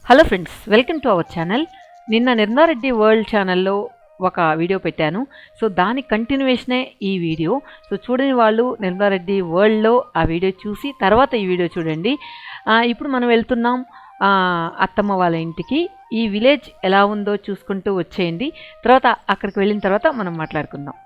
Hello friends, welcome to our channel. నిన్న నిర్మారెడ్డి world ఛానల్లో ఒక వీడియో పెట్టాను. సో దాని కంటిన్యూషనే ఈ వీడియో. సో చూడని వాళ్ళు నిర్మారెడ్డి వరల్డ్లో ఆ వీడియో చూసి తర్వాత ఈ వీడియో చూడండి. ఇప్పుడు మనం వెళ్తున్నాం అత్తమ్మ వాళ్ళ ఇంటికి. ఈ విలేజ్ ఎలా ఉందో చూసుకుంటూ వచ్చేయండి. తర్వాత అక్కడికి వెళ్ళిన తర్వాత మనం మాట్లాడుకుందాం.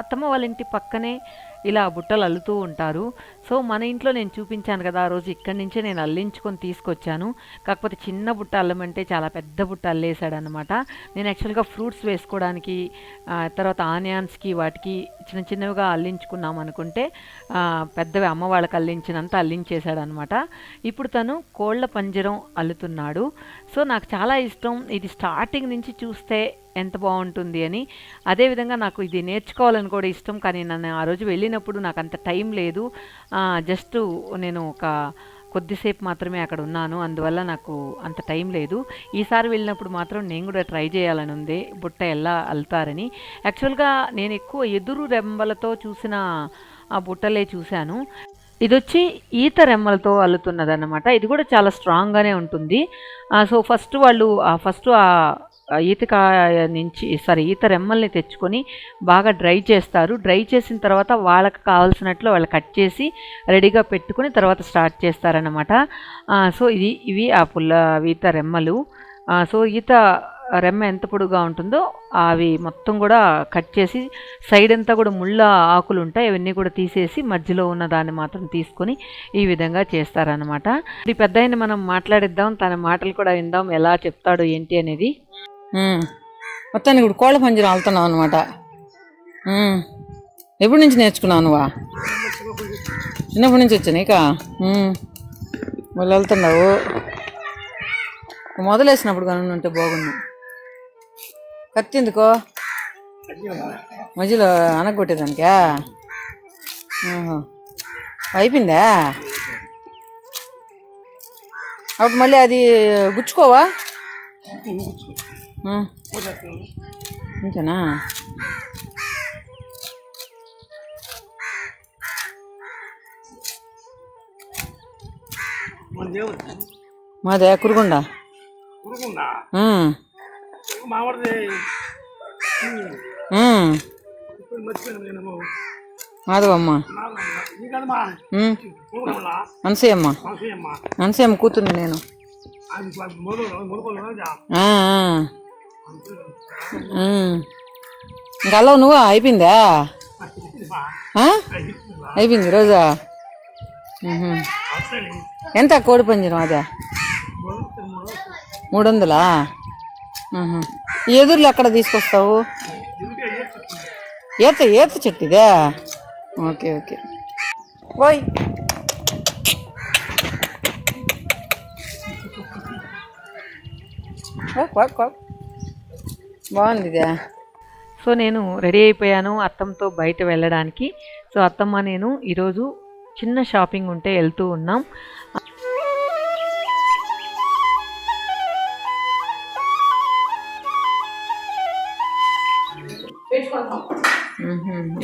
అత్తమ్మ వాళ్ళ ఇంటి పక్కనే ఇలా బుట్టలు అల్లుతూ ఉంటారు. సో మన ఇంట్లో నేను చూపించాను కదా, ఆ రోజు ఇక్కడి నుంచే నేను అల్లించుకొని తీసుకొచ్చాను. కాకపోతే చిన్న బుట్ట అల్లమంటే చాలా పెద్ద బుట్ట అల్లేసాడనమాట. నేను యాక్చువల్గా ఫ్రూట్స్ వేసుకోవడానికి, తర్వాత ఆనియన్స్కి వాటికి చిన్న చిన్నవిగా అల్లించుకున్నాం అనుకుంటే పెద్దవి అమ్మ వాళ్ళకి అల్లించినంత అల్లించేశాడనమాట. ఇప్పుడు తను కోళ్ల పంజరం అల్లుతున్నాడు. సో నాకు చాలా ఇష్టం. ఇది స్టార్టింగ్ నుంచి చూస్తే ఎంత బాగుంటుంది అని. అదేవిధంగా నాకు ఇది నేర్చుకోవాలని కూడా ఇష్టం. కానీ నన్ను ఆ రోజు వెళ్ళినప్పుడు నాకు అంత టైం లేదు. జస్ట్ నేను ఒక కొద్దిసేపు మాత్రమే అక్కడ ఉన్నాను. అందువల్ల నాకు అంత టైం లేదు. ఈసారి వెళ్ళినప్పుడు మాత్రం నేను కూడా ట్రై చేయాలని ఉంది, బుట్ట ఎలా అల్లుతారని. యాక్చువల్గా నేను ఎక్కువ ఎదురు రెమ్మలతో చూసిన ఆ బుట్టలే చూశాను. ఇది వచ్చి ఈత రెమ్మలతో అల్లుతున్నదన్నమాట. ఇది కూడా చాలా స్ట్రాంగ్గానే ఉంటుంది. సో ఫస్ట్ ఈత రెమ్మల్ని తెచ్చుకొని బాగా డ్రై చేస్తారు. డ్రై చేసిన తర్వాత వాళ్ళకి కావాల్సినట్లు వాళ్ళు కట్ చేసి రెడీగా పెట్టుకుని తర్వాత స్టార్ట్ చేస్తారన్నమాట. సో ఇవి ఈత రెమ్మలు. సో ఈత రెమ్మ ఎంత పొడుగా ఉంటుందో అవి మొత్తం కూడా కట్ చేసి సైడ్ అంతా కూడా ముళ్ళ ఆకులు ఉంటాయి, అవన్నీ కూడా తీసేసి మధ్యలో ఉన్న దాన్ని మాత్రం తీసుకొని ఈ విధంగా చేస్తారనమాట. ఈ పెద్ద మనం మాట్లాడిద్దాం, తన మాటలు కూడా విందాం, ఎలా చెప్తాడు ఏంటి అనేది. మొత్తానికి ఇప్పుడు కోళ్ళ పంజరం అల్లుతున్నావు అనమాట. ఎప్పటి నుంచి నేర్చుకున్నావు నువ్వా? చిన్నప్పటి నుంచి వచ్చా నీక? మళ్ళీ వెళ్తున్నావు. మొదలేసినప్పుడు కానీ ఉంటే బాగున్నావు. కత్తి ఎందుకో మధ్యలో అనగొట్టేదానికా? అయిపోయిందా? అప్పుడు మళ్ళీ అది గుచ్చుకోవా? ఇంకేనా? మాదే కురుగుండా. మాధవమ్మ, అనసూయమ్మ కూతుర్ని నేను. ఇంకా అల్లవు నువ్వు? అయిపోయిందా? అయిపోయింది రోజా? ఎంత కోడి పంజరం అదే? 300. ఎదురులో ఎక్కడ తీసుకొస్తావు? ఈత చెట్టు ఇదే? Okay okay. ఓయ్ బాగుంది ఇదే. సో నేను రెడీ అయిపోయాను అత్తమ్మతో బయట వెళ్ళడానికి. సో అత్తమ్మ నేను ఈరోజు చిన్న షాపింగ్ ఉంటే వెళ్తూ ఉన్నాం.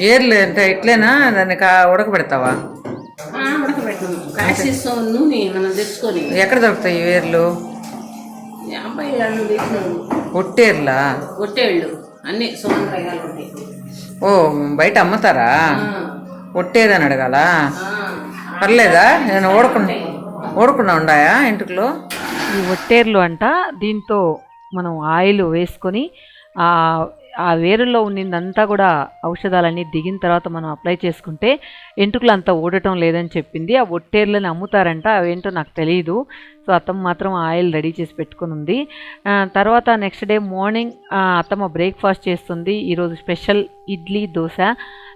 ఏర్లు అంటే ఇట్లేనా? దాన్ని ఉడకబెడతావా? ఎక్కడ దొరుకుతాయి ఏర్లు? అబ్బాయి ఒట్టేర్లా? ఒట్టేళ్ళు అన్నీ సుమంత్రగాలు ఉంటాయి. ఓ బయట అమ్ముతారా? ఒట్టేదని అడగాల? పర్లేదా? నేను ఓడకుండా ఉండాయా ఇంటిలో? ఈ ఒట్టేర్లు అంట. దీంతో మనం ఆయిల్ వేసుకొని ఆ ఆ వేరుల్లో ఉన్నదంతా కూడా ఔషధాలన్నీ దిగిన తర్వాత మనం అప్లై చేసుకుంటే ఎంట్రుకలు అంతా ఊడటం లేదని చెప్పింది. ఆ ఒట్టేర్లని అమ్ముతారంట, అవేంటో నాకు తెలియదు. సో అత్తమ్మ మాత్రం ఆయిల్ రెడీ చేసి పెట్టుకుని ఉంది. తర్వాత నెక్స్ట్ డే మార్నింగ్ అత్తమ్మ బ్రేక్ఫాస్ట్ చేస్తుంది. ఈరోజు స్పెషల్ ఇడ్లీ దోశ.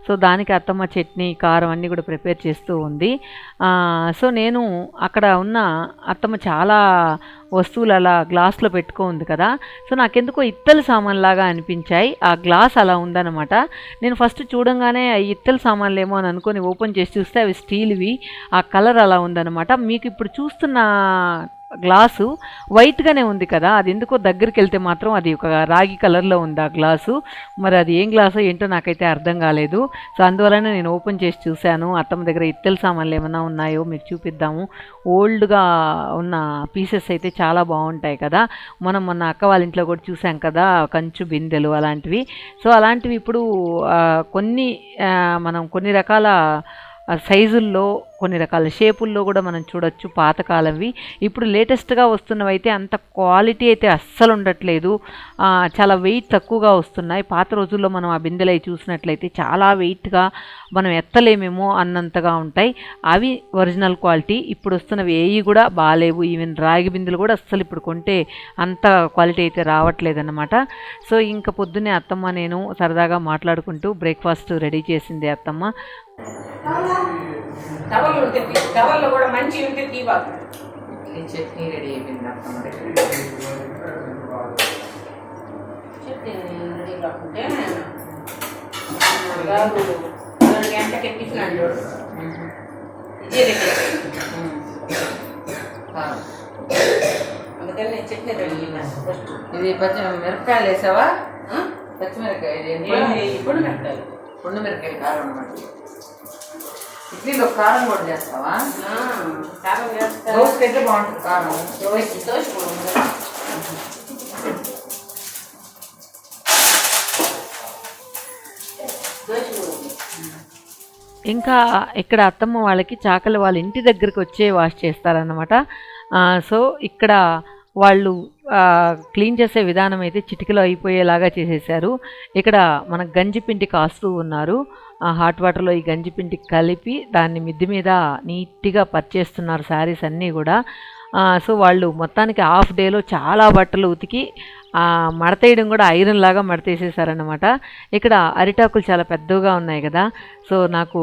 సో దానికి అత్తమ్మ చట్నీ కారం అన్నీ కూడా ప్రిపేర్ చేస్తూ ఉంది. సో నేను అక్కడ ఉన్న అత్తమ్మ చాలా వస్తువులు అలా గ్లాస్లో పెట్టుకుంది కదా, సో నాకెందుకో ఇత్తల సామాన్లాగా అనిపించాయి. ఆ గ్లాస్ అలా ఉందన్నమాట. నేను ఫస్ట్ చూడంగానే ఇత్తల సామాన్లు ఏమో అని అనుకొని ఓపెన్ చేసి చూస్తే అవి స్టీల్వి. ఆ కలర్ అలా ఉందన్నమాట. మీకు ఇప్పుడు చూస్తున్న గ్లాసు వైట్గానే ఉంది కదా, అది ఎందుకో దగ్గరికి వెళ్తే మాత్రం అది ఒక రాగి కలర్లో ఉంది ఆ గ్లాసు. మరి అది ఏం గ్లాసో ఏంటో నాకైతే అర్థం కాలేదు. సో అందువలన నేను ఓపెన్ చేసి చూశాను. అత్తమ్మ దగ్గర ఇత్తల సామాన్లు ఏమైనా ఉన్నాయో మీకు చూపిద్దాము. ఓల్డ్గా ఉన్న పీసెస్ అయితే చాలా బాగుంటాయి కదా. మనం మొన్న అక్క వాళ్ళ ఇంట్లో కూడా చూసాం కదా, కంచు బిందెలు అలాంటివి. సో అలాంటివి ఇప్పుడు మనం కొన్ని రకాల సైజుల్లో కొన్ని రకాల షేపుల్లో కూడా మనం చూడొచ్చు పాతకాలంవి. ఇప్పుడు లేటెస్ట్గా వస్తున్నవి అయితే అంత క్వాలిటీ అయితే అస్సలు ఉండట్లేదు, చాలా వెయిట్ తక్కువగా వస్తున్నాయి. పాత రోజుల్లో మనం ఆ బిందెలు అవి చూసినట్లయితే చాలా వెయిట్గా మనం ఎత్తలేమేమో అన్నంతగా ఉంటాయి. అవి ఒరిజినల్ క్వాలిటీ. ఇప్పుడు వస్తున్నవి ఏవి కూడా బాగాలేవు. ఈవెన్ రాగి బిందెలు కూడా అస్సలు ఇప్పుడు కొంటే అంత క్వాలిటీ అయితే రావట్లేదన్నమాట. సో ఇంకా పొద్దున్నే అత్తమ్మ నేను సరదాగా మాట్లాడుకుంటూ బ్రేక్ఫాస్ట్ రెడీ చేసింది అత్తమ్మ. టవల్లో కూడా మంచి ఉంటే తీవాలి. చట్నీ రెడీ అయిపోయింది అత్తమ్మ దగ్గర. చట్నీ రెడీ కాకుంటే 2 గంటలకి ఎక్కించినాడు. అందుకని నేను చట్నీ రెడీ చేయాలి. ఫస్ట్ ఇది మిరపకాయలు వేసావా? పచ్చిమిరపకాయ పొండు మిరపకాయలు కారం అన్నమాట. ఇడ్లీలో కారం కూడా చేస్తావా? కారం చేస్తా. దోశకి అయితే బాగుంటుంది కారం. దోశ ఇంకా ఇక్కడ అత్తమ్మ వాళ్ళకి చాకలి వాళ్ళ ఇంటి దగ్గరికి వచ్చే వాష్ చేస్తారన్నమాట. సో ఇక్కడ వాళ్ళు క్లీన్ చేసే విధానం అయితే చిటికలో అయిపోయేలాగా చేసేసారు. ఇక్కడ మన గంజిపిండి కాస్తూ ఉన్నారు. హాట్ వాటర్లో ఈ గంజిపిండి కలిపి దాన్ని మిద్ది మీద నీట్గా పరిచేస్తున్నారు శారీస్ అన్నీ కూడా. సో వాళ్ళు మొత్తానికి హాఫ్ డేలో చాలా బట్టలు ఉతికి మడతేయడం కూడా ఐరన్ లాగా మడతేసేసారనమాట. ఇక్కడ అరిటాకులు చాలా పెద్దగా ఉన్నాయి కదా. సో నాకు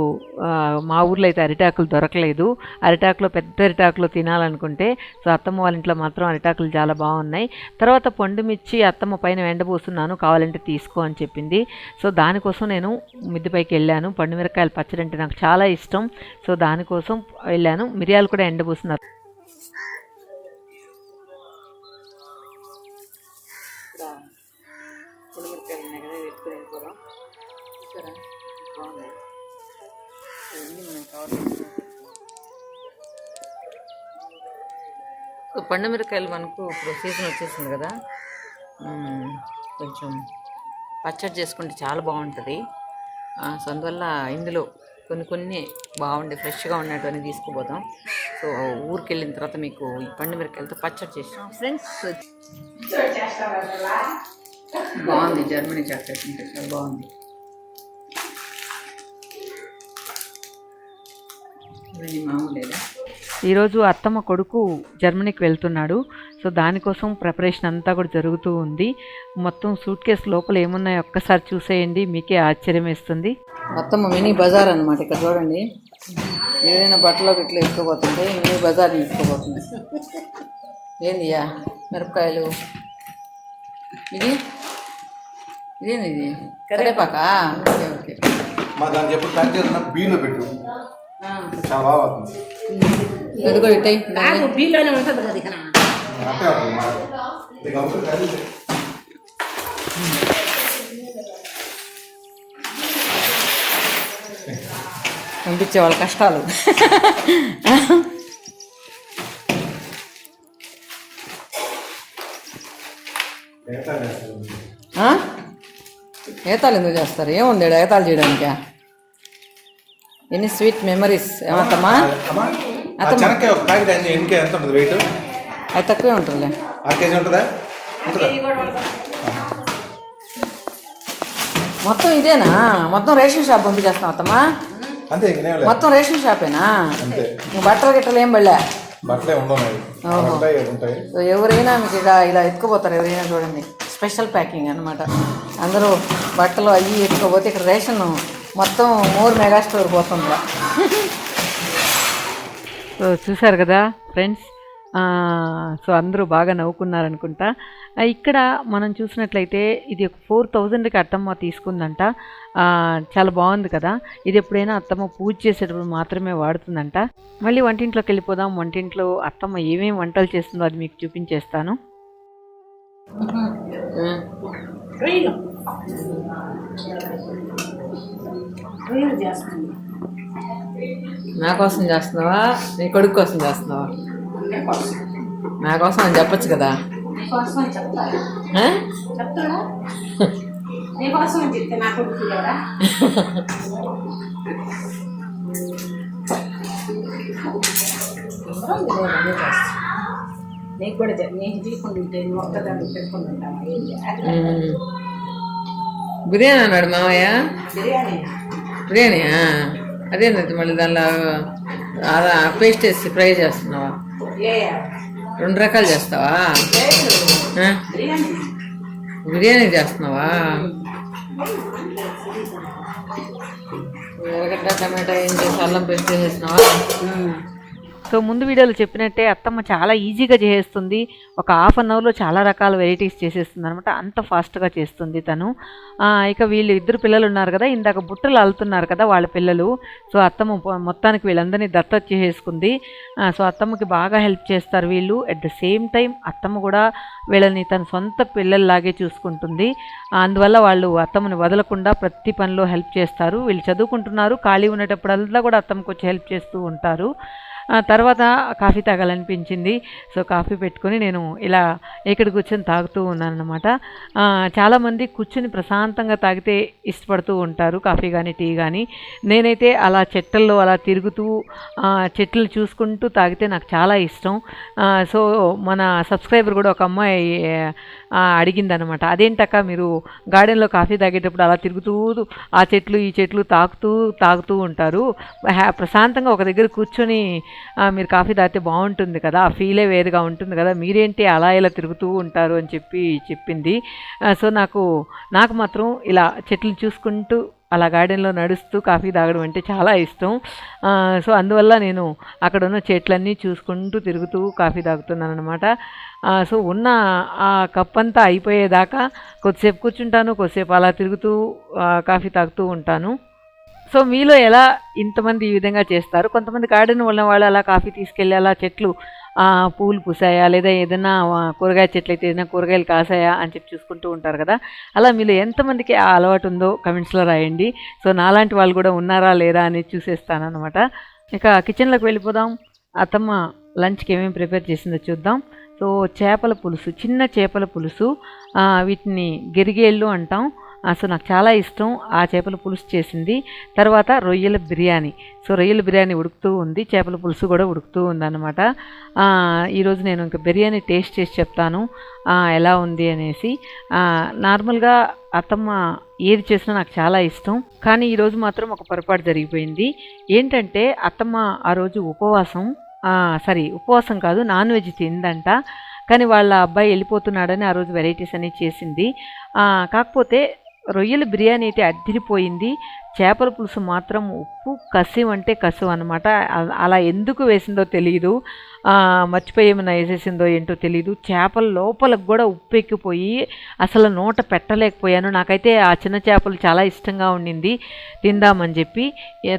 మా ఊర్లో అయితే అరిటాకులు దొరకలేదు. అరిటాకులో పెద్ద అరిటాకులో తినాలనుకుంటే సో అత్తమ్మ వాళ్ళ ఇంట్లో మాత్రం అరిటాకులు చాలా బాగున్నాయి. తర్వాత పండుమిర్చి అత్తమ్మ పైన ఎండబోస్తున్నాను, కావాలంటే తీసుకో అని చెప్పింది. సో దానికోసం నేను మిద్దిపైకి వెళ్ళాను. పండుమిరకాయల పచ్చడి అంటే నాకు చాలా ఇష్టం. సో దానికోసం వెళ్ళాను. మిరియాలు కూడా ఎండబోస్తున్నారు. పొడిమిరకాయలు ఉన్నాయి కదా, పెట్టుకుని వెళ్ళిపోదాం. చూసారా బాగున్నాయి. సో పండుమిరకాయలు మనకు ఇప్పుడు సీజన్ వచ్చేసింది కదా, కొంచెం పచ్చడి చేసుకుంటే చాలా బాగుంటుంది. సో అందువల్ల ఇందులో కొన్ని బాగుండే ఫ్రెష్గా ఉన్నటువంటి తీసుకుపోతాం. సో ఊరికి వెళ్ళిన తర్వాత మీకు ఈ పండుమిరకాయలతో పచ్చడి చేస్తాం ఫ్రెండ్స్. బాగుంది, జర్మనీ చాక్లెట్ అంటే చాలా బాగుంది. మామూలేదా. ఈరోజు అత్తమ్మ కొడుకు జర్మనీకి వెళ్తున్నాడు. సో దానికోసం ప్రిపరేషన్ అంతా కూడా జరుగుతూ ఉంది. మొత్తం సూట్ కేసు లోపల ఏమున్నాయో ఒక్కసారి చూసేయండి, మీకే ఆశ్చర్యం వేస్తుంది. అత్తమ్మ మినీ బజార్ అనమాట. ఇక్కడ చూడండి, ఏదైనా బట్టలోకి ఇట్లా ఎత్తుకోబోతుంటే మినీ బజార్ని ఎత్తుకోబోతుంది. ఏందియా మిరపకాయలు, ఇదేంది ఇది కరేపాకా? Okay okay. ఎదుగో ఇట్టాయి బీలోనే ఉంటుంది కదా. పంపించే వాళ్ళ కష్టాలు. ఏతాలు ఎందుకు చేస్తారు? ఏముంది ఈడ ఏతాలు చేయడానికి? ఎన్ని స్వీట్ మెమరీస్. ఏమత్తమ్మా? చెనక్కాయ ఒక ప్యాకెట్ ఎన్నికే ఎంత ఉంటుంది వెయిట్? అది తక్కువే ఉంటుందిలే. 6 కేజీ ఉంటుందా? మొత్తం ఇదేనా? మొత్తం రేషన్ షాప్ పంపించేస్తున్నావు అత్తమ్మా? అంతే, మొత్తం రేషన్ షాపేనా? అంతే. బట్టలు గిట్టలు ఏం పడలే? బట్టలే ఉంటాయి. ఎవరైనా మీకు ఇలా ఎత్తుకుపోతారు. ఎవరైనా చూడండి, స్పెషల్ ప్యాకింగ్ అనమాట. అందరూ బట్టలు అవి ఎత్తుకోపోతే ఇక్కడ రేషన్ మొత్తం మోర్ మెగా స్టోర్ పోతుంది. సో చూసారు కదా ఫ్రెండ్స్. సో అందరూ బాగా నవ్వుకున్నారనుకుంటా. ఇక్కడ మనం చూసినట్లయితే ఇది ఒక 4000కి అత్తమ్మ తీసుకుందంట. చాలా బాగుంది కదా. ఇది ఎప్పుడైనా అత్తమ్మ పూజ చేసేటప్పుడు మాత్రమే వాడుతుందంట. మళ్ళీ వంటింట్లోకి వెళ్ళిపోదాం. వంటింట్లో అత్తమ్మ ఏమేమి వంటలు చేస్తుందో అది మీకు చూపించేస్తాను. నా కోసం చేస్తున్నావా? నీ కొడుకు కోసం చేస్తున్నావా? నా కోసం అని చెప్పచ్చు కదా. బిర్యానీ అన్నాడు మామయ్య. బిర్యానీయా? అదేంటి మళ్ళీ దానిలో అలా పేస్ట్ వేసి ఫ్రై చేస్తున్నావా? 2 రకాలు చేస్తావా? బిర్యానీ చేస్తున్నావా? ఎర్రగడ్డ టమాటా ఏం చేసి అల్లం పేస్ట్ చేసేసినావా? సో ముందు వీడియోలో చెప్పినట్టే అత్తమ్మ చాలా ఈజీగా చేసేస్తుంది. ఒక హాఫ్ అన్ అవర్లో చాలా రకాల వెరైటీస్ చేసేస్తుంది అనమాట. అంత ఫాస్ట్గా చేస్తుంది తను. ఇక వీళ్ళు 2 పిల్లలు ఉన్నారు కదా, ఇందాక బుట్టలు అల్లుతున్నారు కదా వాళ్ళ పిల్లలు. సో అత్తమ్మ మొత్తానికి వీళ్ళందరినీ దత్తత చేసేసుకుంది. సో అత్తమ్మకి బాగా హెల్ప్ చేస్తారు వీళ్ళు. అట్ ద సేమ్ టైం అత్తమ్మ కూడా వీళ్ళని తన సొంత పిల్లల్లాగే చూసుకుంటుంది. అందువల్ల వాళ్ళు అత్తమ్మని వదలకుండా ప్రతి పనిలో హెల్ప్ చేస్తారు. వీళ్ళు చదువుకుంటున్నారు, ఖాళీ ఉండేటప్పుడల్లా కూడా అత్తమ్మకి వచ్చి హెల్ప్ చేస్తూ ఉంటారు. తర్వాత కాఫీ తాగాలనిపించింది. సో కాఫీ పెట్టుకొని నేను ఇలా ఇక్కడ కూర్చొని తాగుతూ ఉన్నాను అనమాట. చాలామంది కూర్చొని ప్రశాంతంగా తాగితే ఇష్టపడుతూ ఉంటారు, కాఫీ కానీ టీ కానీ. నేనైతే అలా చెట్లలో అలా తిరుగుతూ చెట్లు చూసుకుంటూ తాగితే నాకు చాలా ఇష్టం. సో మన సబ్స్క్రైబర్ కూడా ఒక అమ్మాయి అడిగిందనమాట, అదేంటక్క మీరు గార్డెన్లో కాఫీ తాగేటప్పుడు అలా తిరుగుతూ ఆ చెట్లు ఈ చెట్లు తాగుతూ ఉంటారు, ప్రశాంతంగా ఒక దగ్గర కూర్చొని మీరు కాఫీ తాగితే బాగుంటుంది కదా, ఆ ఫీలే వేరుగా ఉంటుంది కదా, మీరేంటి అలా ఇలా తిరుగుతూ ఉంటారు అని చెప్పింది. సో నాకు మాత్రం ఇలా చెట్లు చూసుకుంటూ అలా గార్డెన్లో నడుస్తూ కాఫీ తాగడం అంటే చాలా ఇష్టం. సో అందువల్ల నేను అక్కడ ఉన్న చెట్లన్నీ చూసుకుంటూ తిరుగుతూ కాఫీ తాగుతున్నాను అనమాట. సో ఉన్న ఆ కప్ అంతా అయిపోయేదాకా కొద్దిసేపు కూర్చుంటాను, కొద్దిసేపు అలా తిరుగుతూ కాఫీ తాగుతూ ఉంటాను. సో మీలో ఎలా ఇంతమంది ఈ విధంగా చేస్తారు? కొంతమంది గార్డెన్ ఉన్న వాళ్ళు అలా కాఫీ తీసుకెళ్ళి అలా చెట్లు పూలు పూసాయా, లేదా ఏదైనా కూరగాయ చెట్లు అయితే ఏదైనా కూరగాయలు కాసాయా అని చెప్పి చూసుకుంటూ ఉంటారు కదా. అలా మీలో ఎంతమందికి ఆ అలవాటు ఉందో కమెంట్స్లో రాయండి. సో నాలాంటి వాళ్ళు కూడా ఉన్నారా లేరా అని చూసేస్తానమాట. ఇక కిచెన్లోకి వెళ్ళిపోదాం. అత్తమ్మ లంచ్కి ఏమేమి ప్రిపేర్ చేసిందో చూద్దాం. సో చేపల పులుసు, చిన్న చేపల పులుసు, వీటిని గెరిగేళ్ళు అంటాం. సో నాకు చాలా ఇష్టం ఆ చేపల పులుసు చేసింది. తర్వాత రొయ్యల బిర్యానీ. సో రొయ్యల బిర్యానీ ఉడుకుతూ ఉంది, చేపల పులుసు కూడా ఉడుకుతూ ఉందన్నమాట. ఈరోజు నేను ఇంకా బిర్యానీ టేస్ట్ చేసి చెప్తాను ఎలా ఉంది అనేసి. నార్మల్గా అత్తమ్మ ఏది చేసినా నాకు చాలా ఇష్టం, కానీ ఈరోజు మాత్రం ఒక పొరపాటు జరిగిపోయింది. ఏంటంటే అత్తమ్మ ఆ రోజు ఉపవాసం కాదు, నాన్ వెజ్ తిందంట. కానీ వాళ్ళ అబ్బాయి వెళ్ళిపోతున్నాడని ఆ రోజు వెరైటీస్ అన్నీ చేసింది. కాకపోతే రొయ్యల బిర్యానీ అయితే అద్దిరిపోయింది. చేపల పులుసు మాత్రం ఉప్పు కసిం అంటే కసు అనమాట. అలా ఎందుకు వేసిందో తెలియదు, మర్చిపోయి ఏమైనా వేసేసిందో ఏంటో తెలియదు. చేపల లోపలకు కూడా ఉప్పు ఎక్కిపోయి అసలు నోట పెట్టలేకపోయాను. నాకైతే ఆ చిన్న చేపలు చాలా ఇష్టంగా ఉండింది, తిందామని చెప్పి.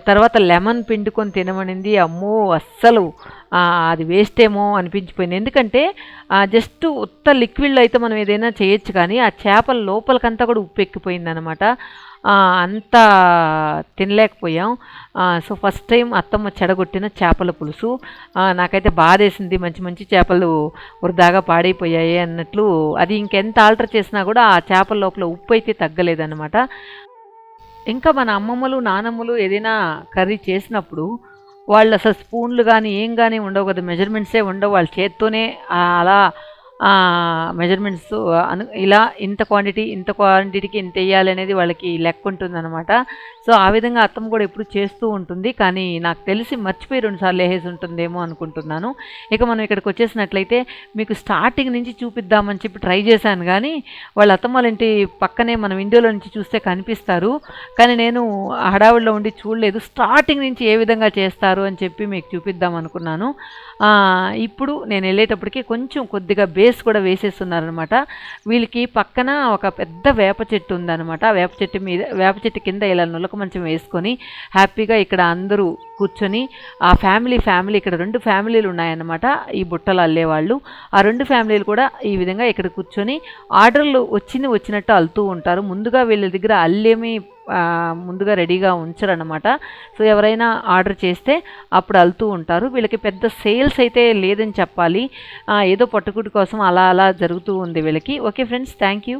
తర్వాత లెమన్ పిండుకొని తినమనింది. అమ్మో అస్సలు అది వేస్ట్ ఏమో అనిపించిపోయింది. ఎందుకంటే జస్ట్ ఉత్త లిక్విడ్లో అయితే మనం ఏదైనా చేయొచ్చు, కానీ ఆ చేపల లోపలికంతా కూడా ఉప్పు ఎక్కిపోయింది అనమాట. అంత తినలేకపోయాం. సో ఫస్ట్ టైం అత్తమ్మ చెడగొట్టిన చేపల పులుసు. నాకైతే బాధేసింది, మంచి మంచి చేపలు వృధాగా పాడైపోయాయి అన్నట్లు. అది ఇంకెంత ఆల్టర్ చేసినా కూడా ఆ చేపల లోపల ఉప్పు అయితే తగ్గలేదన్నమాట. ఇంకా మన అమ్మమ్మలు నానమ్మలు ఏదైనా కర్రీ చేసినప్పుడు వాళ్ళు అసలు స్పూన్లు కానీ ఏం కానీ ఉండవు కదా, మెజర్మెంట్సే ఉండవు. వాళ్ళ చేత్తోనే అలా మెజర్మెంట్స్ ఇలా ఇంత క్వాంటిటీకి ఇంత వేయాలి అనేది వాళ్ళకి లెక్క ఉంటుందన్నమాట. సో ఆ విధంగా అత్తమ్మ కూడా ఎప్పుడు చేస్తూ ఉంటుంది. కానీ నాకు తెలిసి మర్చిపోయి 2 సార్లు వేసేసి ఉంటుందేమో అనుకుంటున్నాను. ఇక మనం ఇక్కడికి వచ్చేసినట్లయితే మీకు స్టార్టింగ్ నుంచి చూపిద్దామని చెప్పి ట్రై చేశాను, కానీ వాళ్ళ అత్తమ్మ వాళ్ళ ఇంటి పక్కనే మనం ఇండియాలో నుంచి చూస్తే కనిపిస్తారు. కానీ నేను హడావుడిలో ఉండి చూడలేదు. స్టార్టింగ్ నుంచి ఏ విధంగా చేస్తారు అని చెప్పి మీకు చూపిద్దాం అనుకున్నాను. ఇప్పుడు నేను వెళ్ళేటప్పటికి కొంచెం కొద్దిగా బేస్ కూడా వేసేస్తున్నారనమాట. వీళ్ళకి పక్కన ఒక పెద్ద వేప చెట్టు ఉందన్నమాట. వేప చెట్టు కింద ఇలా నులక మంచం వేసుకొని హ్యాపీగా ఇక్కడ అందరూ కూర్చొని ఆ ఫ్యామిలీ ఇక్కడ 2 ఫ్యామిలీలు ఉన్నాయన్నమాట. ఈ బుట్టలు అల్లేవాళ్ళు ఆ 2 ఫ్యామిలీలు కూడా ఈ విధంగా ఇక్కడ కూర్చొని ఆర్డర్లు వచ్చినట్టు అల్లుతూ ఉంటారు. ముందుగా వీళ్ళ దగ్గర అల్లేమి ముందుగా రెడీగా ఉంచరన్నమాట. సో ఎవరైనా ఆర్డర్ చేస్తే అప్పుడు అల్లుతూ ఉంటారు. వీళ్ళకి పెద్ద సేల్స్ అయితే లేదని చెప్పాలి. ఏదో పట్టుకుటి కోసం అలా జరుగుతూ ఉంది వీళ్ళకి. Okay friends, thank you.